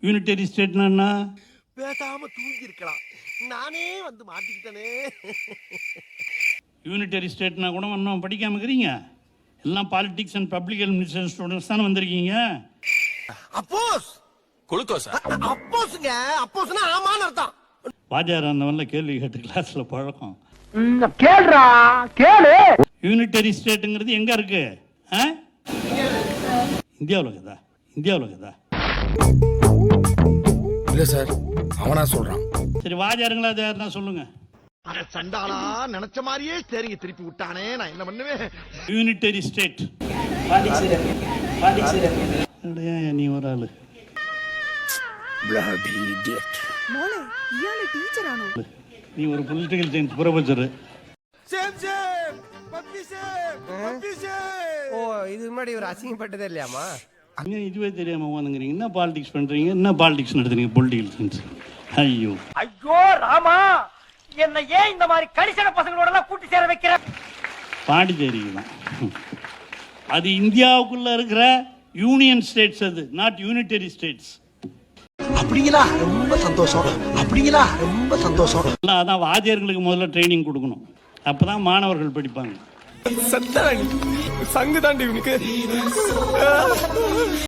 Unitary ஸ்டேட்னா என்ன? பேசாம தூங்கி இருக்கலாம், நானே வந்து மாட்டிக்கிட்டனே. யூனிட்டரி ஸ்டேட்னா கூட இன்னும் படிக்காம இருக்கிறீங்க. எல்லாம் politics and public administration students தானே வந்திருக்கீங்க. அப்போஸ் குளுக்கோஸ் அப்போஸ்ங்க, அப்போஸ்னா ஆமான்னு அர்த்தம். வாஜார் அந்தவன்ல கேள்வி கேட்டு கிளாஸ்ல பழக்கம். கேளுடா கேளு. யூனிட்டரி ஸ்டேட்டுங்கிறது எங்க இருக்கு? இந்தியாவில் இருக்குதா? இந்தியாவில் இருக்குதா? இல்ல சார், அவனா சொல்றான். சரி, வாஜாருங்களா அது யாருன்னா சொல்லுங்க. அட சண்டாளா, நினைச்ச மாதிரியே சரிங்க திருப்பி விட்டானே, நான் என்ன பண்ணுவேன்? யூனிட்டரி ஸ்டேட் நீ ஒரு ஆளு. நீ ஒரு பொலிட்டிக்கல் சயின்ஸ் ப்ரொஃபஸர். ஓ, இது முன்னாடி ஒரு அசிங்கப்பட்டதே இல்லையாமா? இதுவே தெரியாம வாங்குறீங்க. என்ன பாலிடிக்ஸ் பண்றீங்க? என்ன பாலிடிக்ஸ் நடத்துறீங்க? Political science. ஐயோ ஐயோ ராமா, என்ன ஏன் இந்த மாதிரி கடிசன பசங்களோட எல்லாம் கூட்டி சேர வைக்கிற? பாண்டிச்சேரி தான். அது இந்தியாவுக்குள்ள இருக்கிற யூனியன் ஸ்டேட்ஸ், அது நாட் யூனிட்டரி ஸ்டேட்ஸ். அப்படிங்களா? ரொம்ப சந்தோஷம். அப்படிங்களா? ரொம்ப சந்தோஷம். அதான் வாத்தியார்களுக்கு முதல்ல ட்ரைனிங் கொடுக்கணும். அப்பதான் மாணவர்கள் படிப்பாங்க. சங்கு தாண்டி இவனுக்கு.